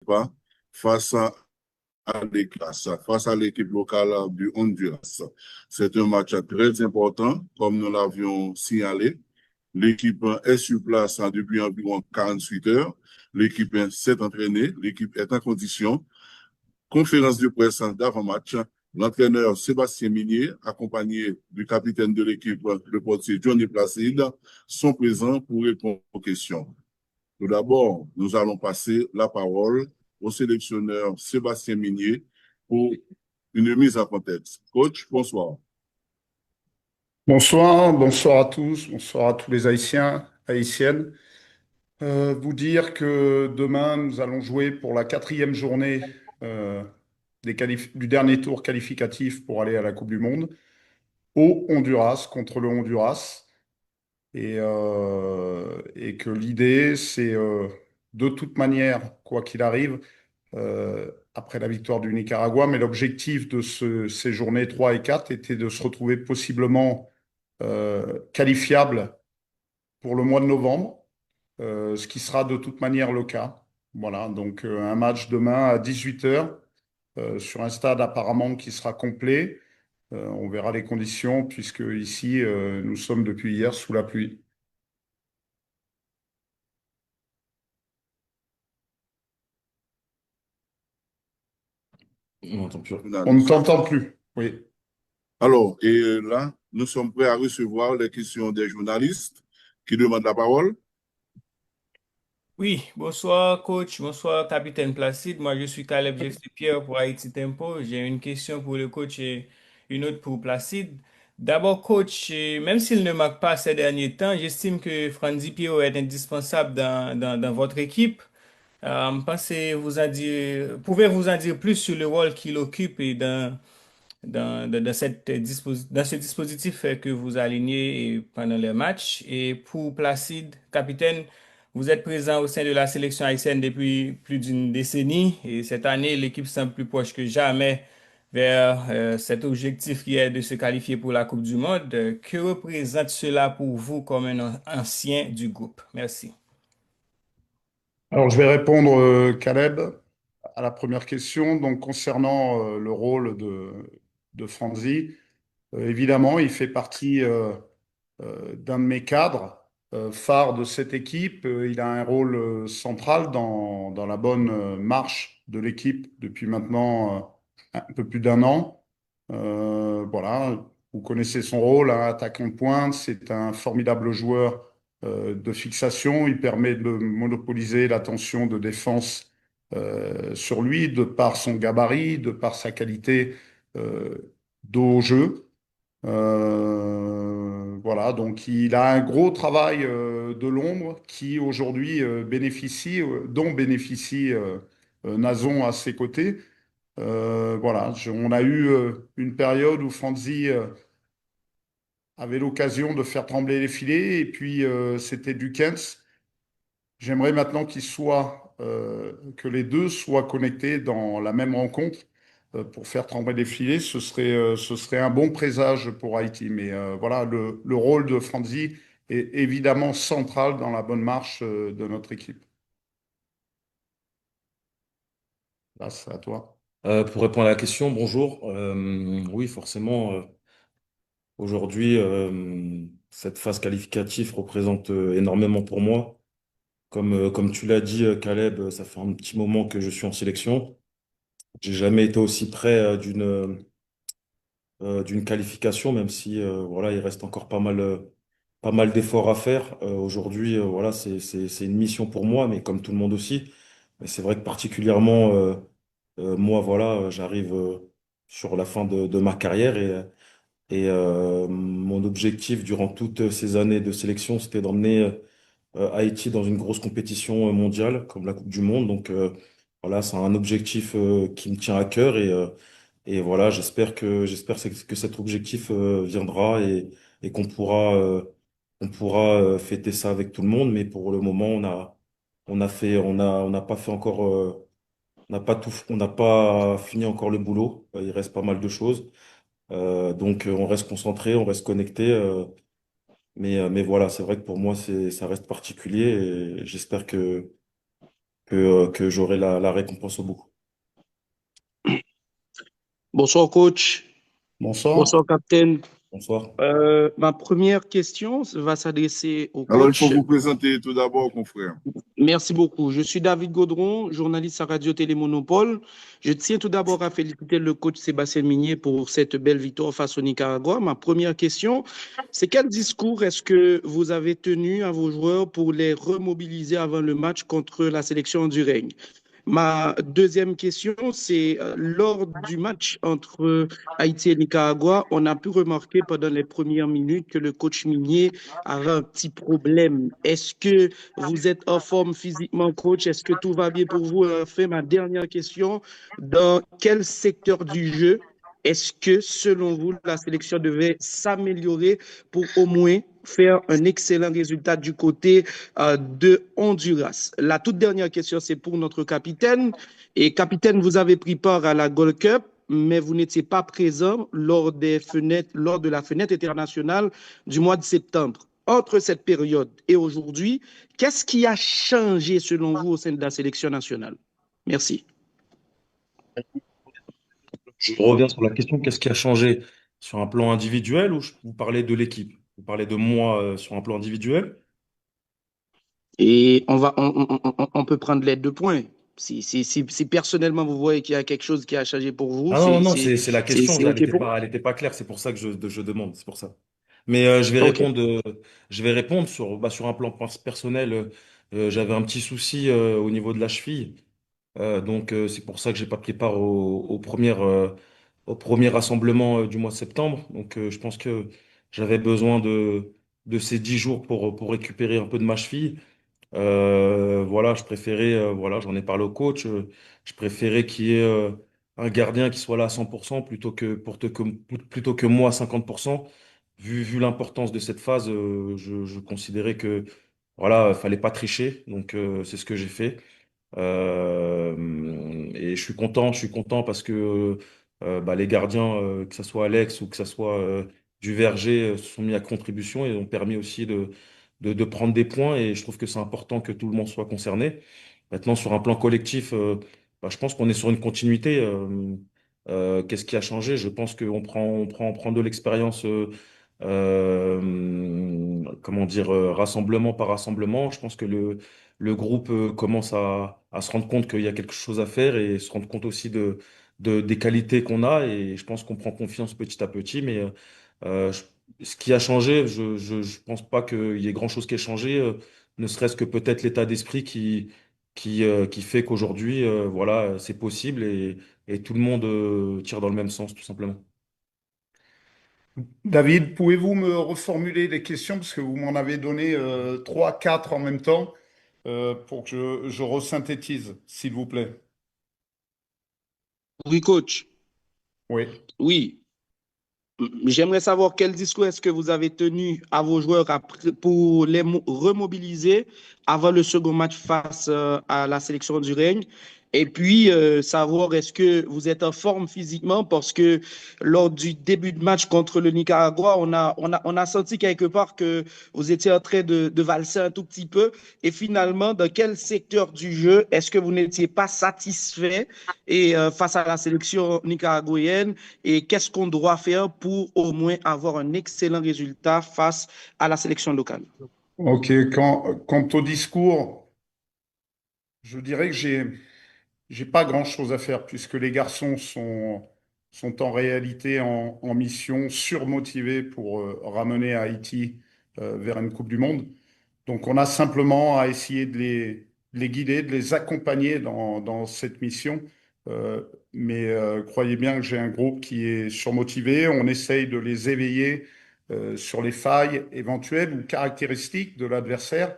pas face à l'Écosse, face à l'équipe locale du Honduras. C'est un match très important, comme nous l'avions signalé. L'équipe est sur place depuis environ 48 heures. L'équipe s'est entraînée, l'équipe est en condition. Conférence de presse d'avant-match. L'entraîneur Sébastien Minier, accompagné du capitaine de l'équipe, le portier Johnny Placide, sont présents pour répondre aux questions. Tout d'abord, nous allons passer la parole au sélectionneur Sébastien Minier pour une mise en contexte. Coach, bonsoir. Bonsoir, bonsoir à tous, bonsoir à tous les Haïtiens, Haïtiennes. Vous dire que demain, nous allons jouer pour la quatrième journée euh, du dernier tour qualificatif pour aller à la Coupe du Monde au Honduras, contre le Honduras. Et que l'idée, c'est de toute manière, quoi qu'il arrive, après la victoire du Nicaragua, mais l'objectif de ces journées 3 et 4 était de se retrouver possiblement qualifiable pour le mois de novembre, ce qui sera de toute manière le cas. Voilà, donc un match demain à 18 heures sur un stade apparemment qui sera complet. On verra les conditions puisque ici, nous sommes depuis hier sous la pluie. On n'entend plus. On ne Journaliste. t'entend plus. Oui. Alors, et là, nous sommes prêts à recevoir les questions des journalistes qui demandent la parole. Oui, bonsoir coach, bonsoir capitaine Placide. Moi, je suis Caleb Jefté-Pierre pour Haïti Tempo. J'ai une question pour le coach et une autre pour Placide. D'abord, coach, même s'il ne marque pas ces derniers temps, j'estime que Franzi Pio est indispensable dans votre équipe. Pouvez-vous en dire plus sur le rôle qu'il occupe et dans ce dispositif que vous alignez pendant les matchs. Et pour Placide, capitaine, vous êtes présent au sein de la sélection haïtienne depuis plus d'une décennie et cette année, l'équipe semble plus proche que jamais vers cet objectif qui est de se qualifier pour la Coupe du Monde. Que représente cela pour vous comme un ancien du groupe? Merci. Alors, je vais répondre, Caleb, à la première question. Donc, concernant le rôle de Franzi, évidemment, il fait partie d'un de mes cadres phares de cette équipe. Il a un rôle central dans la bonne marche de l'équipe depuis maintenant un peu plus d'un an. Voilà, vous connaissez son rôle, hein, attaquant de pointe. C'est un formidable joueur de fixation. Il permet de monopoliser l'attention de défense sur lui, de par son gabarit, de par sa qualité dos au jeu. Voilà, donc il a un gros travail de l'ombre qui aujourd'hui dont bénéficie Nazon à ses côtés. Voilà, on a eu une période où Franzi avait l'occasion de faire trembler les filets et puis c'était Dukens. J'aimerais maintenant que les deux soient connectés dans la même rencontre pour faire trembler les filets. Ce serait un bon présage pour Haïti. Mais voilà, le rôle de Franzi est évidemment central dans la bonne marche de notre équipe. Là, c'est à toi. Pour répondre à la question, bonjour. Oui, forcément, aujourd'hui, cette phase qualificative représente énormément pour moi. Comme tu l'as dit, Caleb, ça fait un petit moment que je suis en sélection. J'ai jamais été aussi près d'une qualification, même si voilà, il reste encore pas mal d'efforts à faire. Aujourd'hui, voilà, c'est une mission pour moi, mais comme tout le monde aussi. Mais c'est vrai que particulièrement moi, voilà, j'arrive sur la fin de ma carrière et mon objectif durant toutes ces années de sélection, c'était d'emmener Haïti dans une grosse compétition mondiale comme la Coupe du Monde. Donc voilà, c'est un objectif qui me tient à cœur et voilà, j'espère que cet objectif viendra et qu'on pourra fêter ça avec tout le monde. Mais pour le moment, on n'a pas fait encore. On n'a pas fini encore le boulot. Il reste pas mal de choses. Donc, on reste concentré, on reste connecté. Mais voilà, c'est vrai que pour moi, ça reste particulier et j'espère que j'aurai la récompense au bout. Bonsoir, coach. Bonsoir. Bonsoir, capitaine. Bonsoir. Ma première question va s'adresser au Alors, il faut coach. vous présenter tout d'abord, confrère. Merci beaucoup. Je suis David Gaudron, journaliste à Radio Télé Monopole. Je tiens tout d'abord à féliciter le coach Sébastien Migné pour cette belle victoire face au Nicaragua. Ma première question, c'est quel discours est-ce que vous avez tenu à vos joueurs pour les remobiliser avant le match contre la sélection du Règne? Ma deuxième question, c'est lors du match entre Haïti et Nicaragua, on a pu remarquer pendant les premières minutes que le coach Minier avait un petit problème. Est-ce que vous êtes en forme physiquement, coach? Est-ce que tout va bien pour vous? Enfin, ma dernière question, dans quel secteur du jeu est-ce que, selon vous, la sélection devait s'améliorer pour au moins faire un excellent résultat du côté de Honduras? La toute dernière question, c'est pour notre capitaine. Et capitaine, vous avez pris part à la Gold Cup, mais vous n'étiez pas présent lors lors de la fenêtre internationale du mois de septembre. Entre cette période et aujourd'hui, qu'est-ce qui a changé selon vous au sein de la sélection nationale? Merci. Je reviens sur la question, qu'est-ce qui a changé sur un plan individuel ou vous parlez de l'équipe? Vous parlez de moi sur un plan individuel? Et on peut prendre les deux points. Si personnellement vous voyez qu'il y a quelque chose qui a changé pour vous, Ah non, non, non, c'est la question, c'est OK pour vous. elle était pas claire, c'est pour ça que je demande, c'est pour ça. Mais OK. je vais répondre sur, sur un plan personnel. J'avais un petit souci au niveau de la cheville. Donc c'est pour ça que j'ai pas pris part au premier rassemblement du mois de septembre. Donc je pense que j'avais besoin de ces 10 jours pour récupérer un peu de ma cheville. Voilà, je préférais, voilà, j'en ai parlé au coach, je préférais qu'il y ait un gardien qui soit là à 100% plutôt que moi à 50%. Vu l'importance de cette phase, je considérais que voilà, fallait pas tricher. Donc c'est ce que j'ai fait. Et je suis content parce que les gardiens, que ce soit Alex ou que ce soit du Verger, se sont mis à contribution et ont permis aussi de prendre des points. Et je trouve que c'est important que tout le monde soit concerné. Maintenant, sur un plan collectif, je pense qu'on est sur une continuité. Qu'est-ce qui a changé? Je pense on prend de l'expérience. Comment dire, rassemblement par rassemblement. Je pense que le groupe commence à se rendre compte qu'il y a quelque chose à faire et se rendre compte aussi des qualités qu'on a. Et je pense qu'on prend confiance petit à petit. Mais euh, je- ce qui a changé, je pense pas qu'il y ait grand-chose qui ait changé, ne serait-ce que peut-être l'état d'esprit qui fait qu'aujourd'hui, voilà, c'est possible et tout le monde tire dans le même sens, tout simplement. David, pouvez-vous me reformuler les questions parce que vous m'en avez donné trois, quatre en même temps pour que je resynthétise, s'il vous plaît. Oui, coach. Oui. Oui. J'aimerais savoir quel discours est-ce que vous avez tenu à vos joueurs pour les remobiliser avant le second match face à la sélection du Règne. Et puis, savoir est-ce que vous êtes en forme physiquement parce que lors du début de match contre le Nicaragua, on a senti quelque part que vous étiez en train de valser un tout petit peu. Et finalement, dans quel secteur du jeu est-ce que vous n'étiez pas satisfait et, face à la sélection nicaraguayenne? Et qu'est-ce qu'on doit faire pour au moins avoir un excellent résultat face à la sélection locale? Ok, quant au discours, je dirais que j'ai pas grand-chose à faire puisque les garçons sont en réalité en mission, surmotivés pour ramener Haïti vers une Coupe du Monde. Donc on a simplement à essayer de les guider, de les accompagner dans cette mission. Euh, mais croyez bien que j'ai un groupe qui est surmotivé. On essaye de les éveiller sur les failles éventuelles ou caractéristiques de l'adversaire,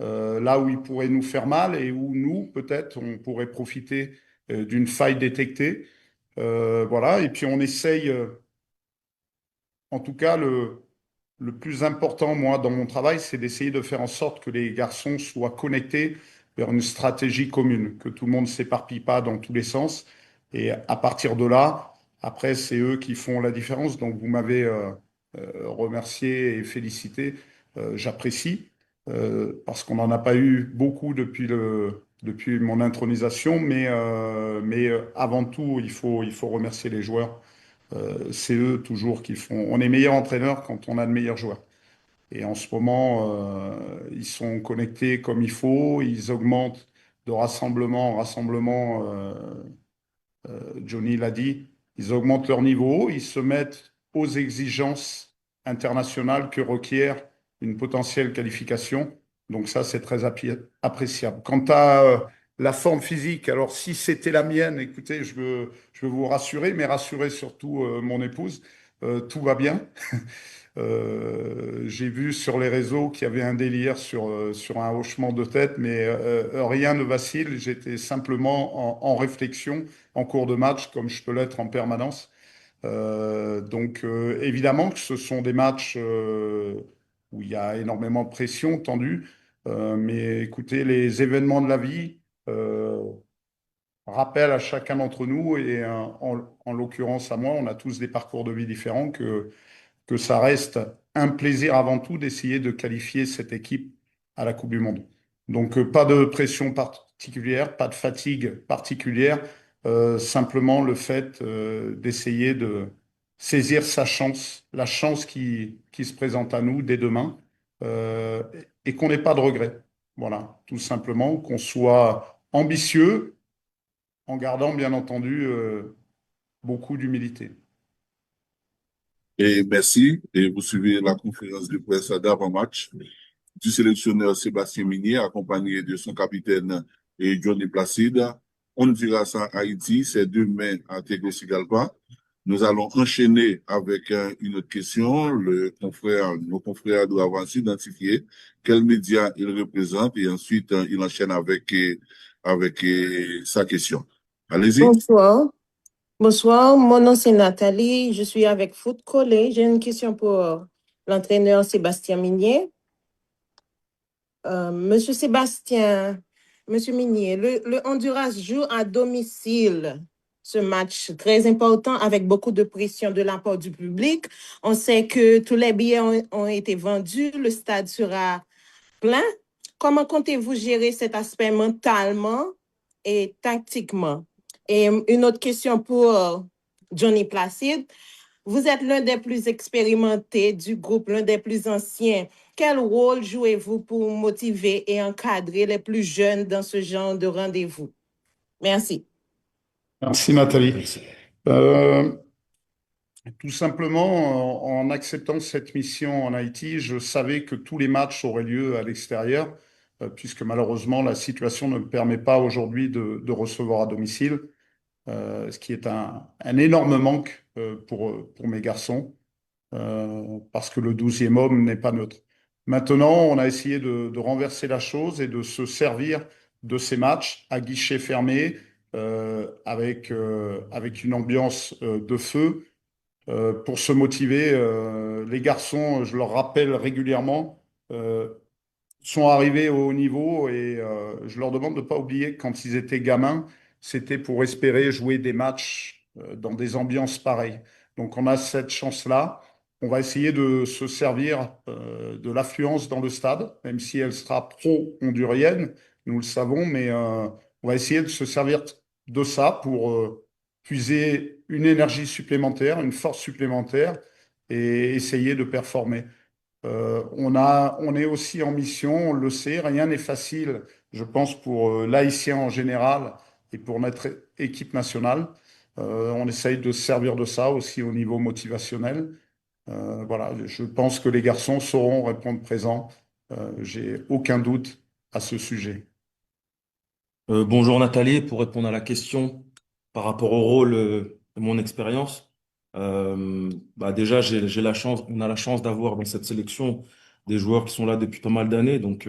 là où il pourrait nous faire mal et où nous, peut-être, on pourrait profiter d'une faille détectée. Voilà, et puis on essaye, en tout cas, le plus important, moi, dans mon travail, c'est d'essayer de faire en sorte que les garçons soient connectés vers une stratégie commune, que tout le monde ne s'éparpille pas dans tous les sens. Et à partir de là, après, c'est eux qui font la différence. Donc, vous m'avez remercié et félicité. J'apprécie parce qu'on n'en a pas eu beaucoup depuis depuis mon intronisation, mais avant tout, il faut remercier les joueurs. C'est eux toujours qui font. On est meilleur entraîneur quand on a de meilleurs joueurs. Et en ce moment, ils sont connectés comme il faut, ils augmentent de rassemblement en rassemblement. Johnny l'a dit, ils augmentent leur niveau, ils se mettent aux exigences internationales que requiert une potentielle qualification. Donc ça, c'est très appréciable. Quant à la forme physique, alors si c'était la mienne, écoutez, je veux vous rassurer, mais rassurer surtout mon épouse, tout va bien. J'ai vu sur les réseaux qu'il y avait un délire sur un hochement de tête, mais rien ne vacille. J'étais simplement en réflexion en cours de match, comme je peux l'être en permanence. Donc évidemment que ce sont des matchs où il y a énormément de pression tendue, mais écoutez, les événements de la vie rappellent à chacun d'entre nous, et en l'occurrence à moi, on a tous des parcours de vie différents, que ça reste un plaisir avant tout d'essayer de qualifier cette équipe à la Coupe du Monde. Donc, pas de pression particulière, pas de fatigue particulière, simplement le fait d'essayer de saisir sa chance, la chance qui se présente à nous dès demain, euh, et qu'on n'ait pas de regrets. Voilà, tout simplement, qu'on soit ambitieux en gardant bien entendu beaucoup d'humilité. Et merci. Et vous suivez la conférence de presse d'avant-match du sélectionneur Sébastien Minier, accompagné de son capitaine et Johnny Placide. On dira ça à Haïti, c'est demain à Tegucigalpa. Nous allons enchaîner avec une autre question. Nos confrères doivent ainsi identifier quel média il représente et ensuite il enchaîne avec sa question. Allez-y. Bonsoir. Bonsoir, mon nom c'est Nathalie, je suis avec Foot Collé. J'ai une question pour l'entraîneur Sébastien Minier. Monsieur Sébastien, Monsieur Minier, le Honduras joue à domicile ce match très important avec beaucoup de pression de la part du public. On sait que tous les billets ont été vendus, le stade sera plein. Comment comptez-vous gérer cet aspect mentalement et tactiquement? Et une autre question pour Johnny Placide. Vous êtes l'un des plus expérimentés du groupe, l'un des plus anciens. Quel rôle jouez-vous pour motiver et encadrer les plus jeunes dans ce genre de rendez-vous? Merci. Merci Nathalie. Merci. Tout simplement, en acceptant cette mission en Haïti, je savais que tous les matchs auraient lieu à l'extérieur, puisque malheureusement, la situation ne me permet pas aujourd'hui de recevoir à domicile, ce qui est un énorme manque pour mes garçons, parce que le 12e homme n'est pas neutre. Maintenant, on a essayé de renverser la chose et de se servir de ces matchs à guichet fermé, avec une ambiance de feu pour se motiver. Les garçons, je leur rappelle régulièrement, euh, sont arrivés au haut niveau, et je leur demande de ne pas oublier que quand ils étaient gamins, c'était pour espérer jouer des matchs dans des ambiances pareilles. Donc on a cette chance-là. On va essayer de se servir de l'affluence dans le stade, même si elle sera pro-hondurienne, nous le savons, mais on va essayer de se servir de ça pour puiser une énergie supplémentaire, une force supplémentaire, et essayer de performer. On est aussi en mission, on le sait, rien n'est facile, je pense, pour l'Haïtien en général et pour notre équipe nationale. On essaye de se servir de ça aussi au niveau motivationnel. Voilà, je pense que les garçons sauront répondre présent. J'ai aucun doute à ce sujet. Bonjour Nathalie, pour répondre à la question par rapport au rôle de mon expérience, déjà j'ai la chance, on a la chance d'avoir dans cette sélection des joueurs qui sont là depuis pas mal d'années, donc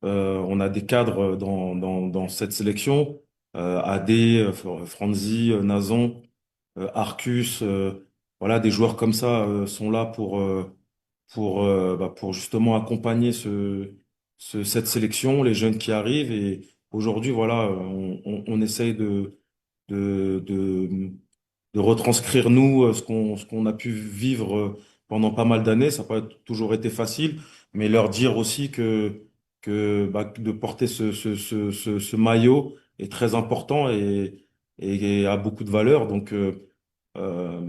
on a des cadres dans cette sélection, Adé, Franzi, Nazon, Arcus, voilà, des joueurs comme ça sont là pour justement accompagner cette sélection, les jeunes qui arrivent. Et aujourd'hui, voilà, on essaye de, de, de retranscrire, nous, ce qu'on a pu vivre pendant pas mal d'années. Ça n'a pas toujours été facile, mais leur dire aussi que de porter ce maillot est très important et a beaucoup de valeur. Euh,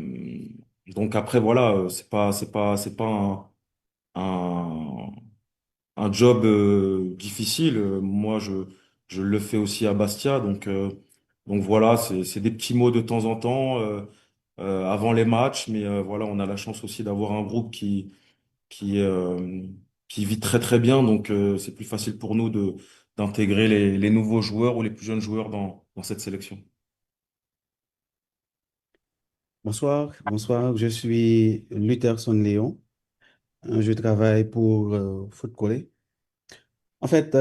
donc après, voilà, c'est pas un, un job difficile. Moi, je le fais aussi à Bastia. Donc voilà, c'est des petits mots de temps en temps avant les matchs. Mais voilà, on a la chance aussi d'avoir un groupe qui, euh, qui vit très très bien. Donc c'est plus facile pour nous d'intégrer les nouveaux joueurs ou les plus jeunes joueurs dans cette sélection. Bonsoir, bonsoir. Je suis Lutherson Léon. Je travaille pour Foot Collé. En fait,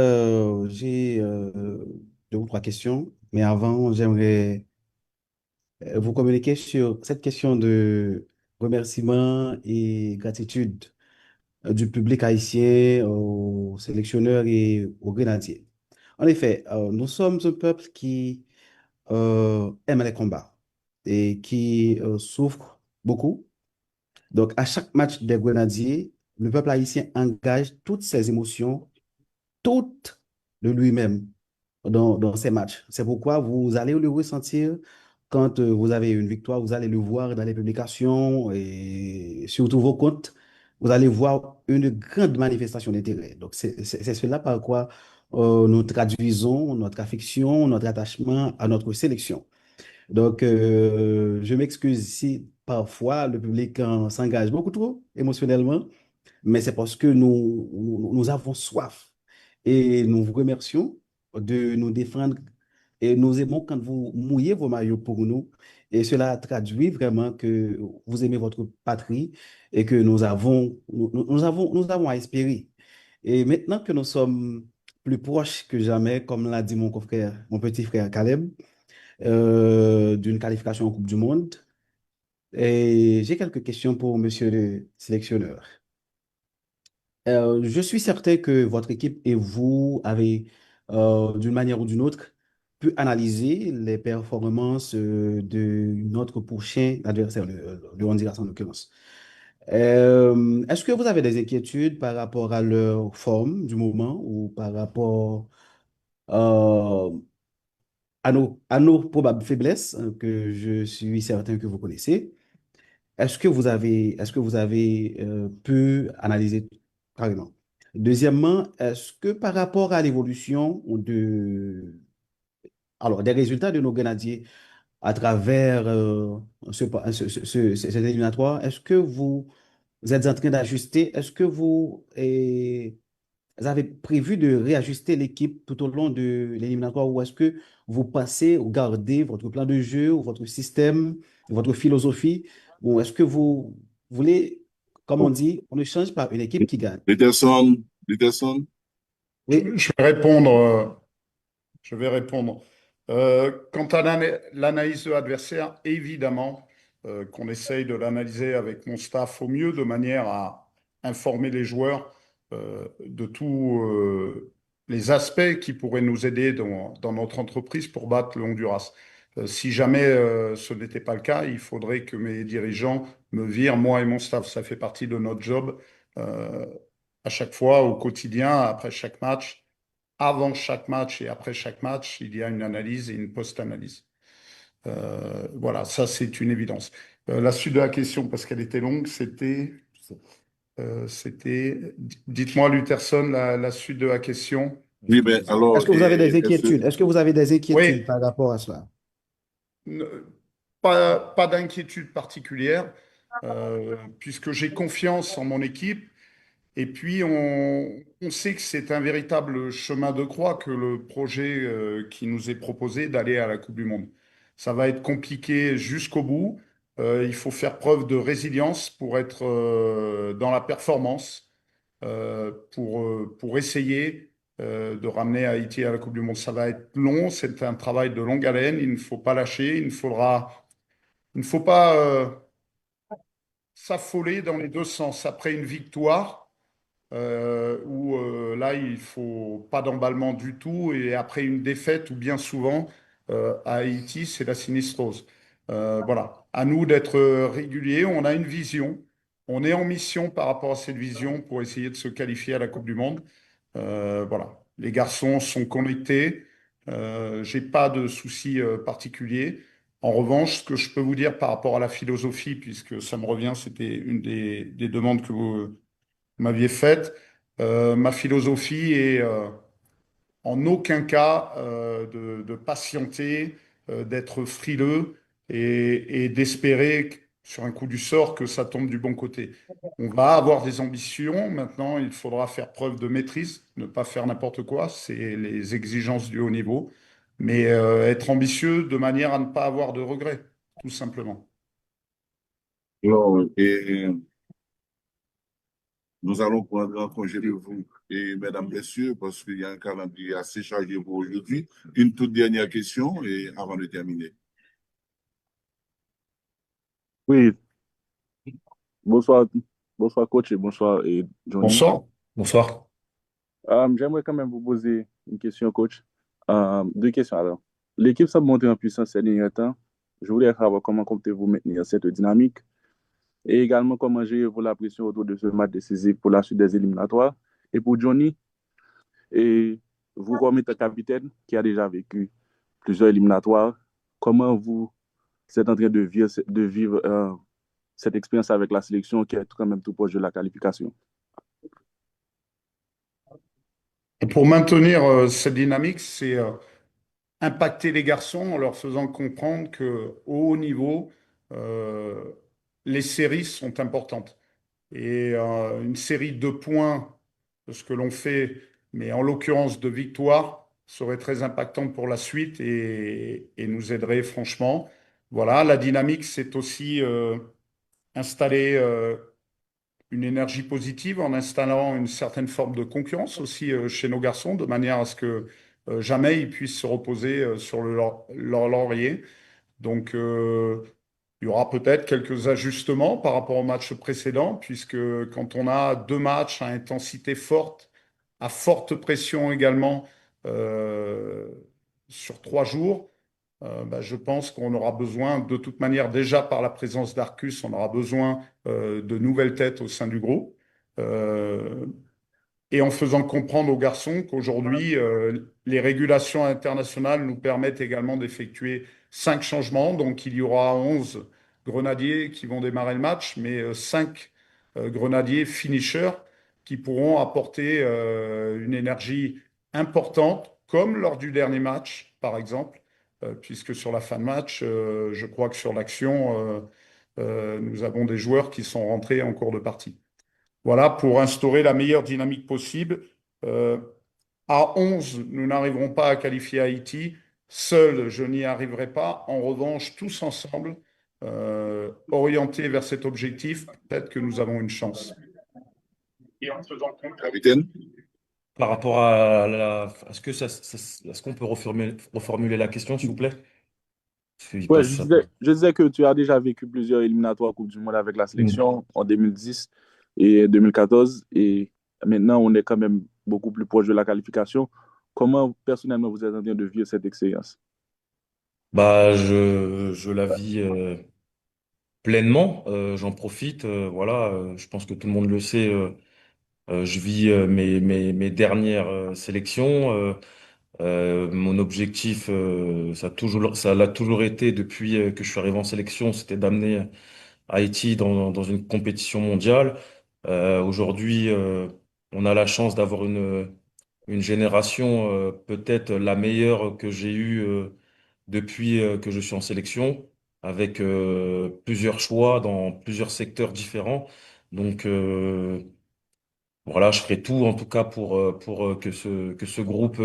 j'ai deux ou trois questions, mais avant, j'aimerais vous communiquer sur cette question de remerciement et gratitude du public haïtien aux sélectionneurs et aux grenadiers. En effet, nous sommes un peuple qui aime les combats et qui souffre beaucoup. Donc, à chaque match des Grenadiers, le peuple haïtien engage toutes ses émotions, toutes de lui-même dans ces matchs. C'est pourquoi vous allez le ressentir quand vous avez une victoire, vous allez le voir dans les publications et sur tous vos comptes, vous allez voir une grande manifestation d'intérêt. Donc, c'est cela par quoi nous traduisons notre affection, notre attachement à notre sélection. Donc, je m'excuse si parfois le public s'engage beaucoup trop émotionnellement, mais c'est parce que nous avons soif et nous vous remercions de nous défendre et nous aimons quand vous mouillez vos maillots pour nous et cela traduit vraiment que vous aimez votre patrie et que nous avons à espérer. Et maintenant que nous sommes plus proches que jamais, comme l'a dit mon confrère, mon petit frère Caleb, d'une qualification en Coupe du Monde. Et j'ai quelques questions pour monsieur le sélectionneur. Je suis certain que votre équipe et vous avez, d'une manière ou d'une autre, pu analyser les performances de notre prochain adversaire, le Honduras en l'occurrence. Est-ce que vous avez des inquiétudes par rapport à leur forme du moment ou par rapport euh, à nos probables faiblesses que je suis certain que vous connaissez? Est-ce que vous avez pu analyser carrément? Deuxièmement, est-ce que par rapport à l'évolution alors, des résultats de nos grenadiers à travers ces éliminatoires, est-ce que vous êtes en train d'ajuster? Est-ce que vous avez prévu de réajuster l'équipe tout au long de l'éliminatoire ou est-ce que vous passez ou gardez votre plan de jeu ou votre système, votre philosophie? Ou est-ce que vous voulez, comme on dit, on ne change pas une équipe qui gagne? Peterson, Je Oui, je vais répondre. Je vais répondre. Quant à l'analyse de l'adversaire, évidemment qu'on essaye de l'analyser avec mon staff au mieux, de manière à informer les joueurs de tous les aspects qui pourraient nous aider dans notre entreprise pour battre le Honduras. Si jamais ce n'était pas le cas, il faudrait que mes dirigeants me virent, moi et mon staff. Ça fait partie de notre job euh, à chaque fois, au quotidien, après chaque match. Avant chaque match et après chaque match, il y a une analyse et une post-analyse. Voilà, ça c'est une évidence. La suite de la question, parce qu'elle était longue, dites-moi Lutherson, la suite de la question. oui, mais alors, est-ce que vous avez des est-ce inquiétudes? Est-ce que vous avez des inquiétudes Oui, par rapport à cela? ne- pas d'inquiétude particulière, puisque j'ai confiance en mon équipe. Et puis, on sait que c'est un véritable chemin de croix que le projet qui nous est proposé d'aller à la Coupe du Monde. Ça va être compliqué jusqu'au bout. Il faut faire preuve de résilience pour être dans la performance, pour essayer de ramener Haïti à la Coupe du Monde. Ça va être long, c'est un travail de longue haleine. Il ne faut pas lâcher, il ne faut pas s'affoler dans les deux sens. Après une victoire, où là, il faut pas d'emballement du tout. Et après une défaite, ou bien souvent, à Haïti, c'est la sinistrose. Voilà. À nous d'être réguliers. On a une vision. On est en mission par rapport à cette vision pour essayer de se qualifier à la Coupe du Monde. Voilà. Les garçons sont connectés. J'ai pas de soucis particuliers. En revanche, ce que je peux vous dire par rapport à la philosophie, puisque ça me revient, c'était une des demandes que vous m'aviez faites. Ma philosophie est en aucun cas de patienter, d'être frileux et d'espérer sur un coup du sort que ça tombe du bon côté. On va avoir des ambitions. Maintenant, il faudra faire preuve de maîtrise, ne pas faire n'importe quoi. C'est les exigences du haut niveau. Mais être ambitieux de manière à ne pas avoir de regrets, tout simplement. Alors, et nous allons prendre un congé de vous et mesdames, messieurs, parce qu'il y a un calendrier assez chargé pour aujourd'hui. Une toute dernière question et avant de terminer. Oui, bonsoir, bonsoir coach et bonsoir et Johnny. Bonsoir. Bonsoir. J'aimerais quand même vous poser une question, coach. Deux questions alors. L'équipe semble monter en puissance ces derniers temps. Je voulais savoir comment comptez-vous maintenir cette dynamique et également comment gérez-vous la pression autour de ce match décisif pour la suite des éliminatoires. Et pour Johnny, et vous comme étant capitaine qui a déjà vécu plusieurs éliminatoires, comment vous êtes en train de vivre cette expérience avec la sélection qui est quand même tout proche de la qualification? Et pour maintenir cette dynamique, c'est impacter les garçons en leur faisant comprendre que au haut niveau, euh, les séries sont importantes. Et une série de points de ce que l'on fait, mais en l'occurrence de victoire, serait très impactante pour la suite et nous aiderait franchement. Voilà, la dynamique, c'est aussi installer une énergie positive en installant une certaine forme de concurrence aussi chez nos garçons, de manière à ce que jamais ils puissent se reposer sur leur laurier. Donc, il y aura peut-être quelques ajustements par rapport au match précédent, puisque quand on a deux matchs à intensité forte, à forte pression également euh, sur 3 jours, bah, je pense qu'on aura besoin, de toute manière, déjà par la présence d'Arcus, on aura besoin de nouvelles têtes au sein du groupe. Euh, et en faisant comprendre aux garçons qu'aujourd'hui, les régulations internationales nous permettent également d'effectuer 5 changements. Donc, il y aura 11 grenadiers qui vont démarrer le match, mais 5 grenadiers finishers qui pourront apporter une énergie importante, comme lors du dernier match, par exemple, puisque sur la fin de match, je crois que sur l'action, nous avons des joueurs qui sont rentrés en cours de partie. Voilà, pour instaurer la meilleure dynamique possible. Euh, à 11, nous n'arriverons pas à qualifier Haïti. Seul, je n'y arriverai pas. En revanche, tous ensemble, orientés vers cet objectif, peut-être que nous avons une chance. Et en faisant compte. Capitaine? Par rapport à est-ce que est-ce qu'on peut reformuler la question, s'il vous plaît? Parce qu'il Ouais, pose ça. je disais que tu as déjà vécu plusieurs éliminatoires Coupe du Monde avec la sélection en 2010 et 2014 et maintenant on est quand même beaucoup plus proche de la qualification. Comment personnellement vous êtes en train de vivre cette expérience? Bah, je la vis pleinement. J'en profite. Voilà, je pense que tout le monde le sait. Je vis mes dernières sélections. Mon objectif, ça l'a toujours été depuis que je suis arrivé en sélection, c'était d'amener Haïti dans une compétition mondiale. Aujourd'hui, on a la chance d'avoir une génération peut-être la meilleure que j'ai eue depuis que je suis en sélection, avec plusieurs choix dans plusieurs secteurs différents. Donc voilà, je ferai tout en tout cas pour que ce groupe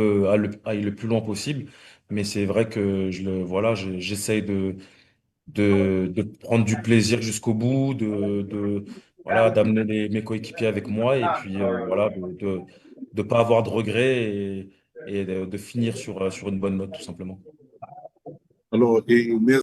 aille le plus loin possible. Mais c'est vrai que voilà, j'essaye de prendre du plaisir jusqu'au bout, voilà, d'amener mes coéquipiers avec moi et puis voilà, de pas avoir de regrets et de finir sur une bonne note tout simplement. Alors, et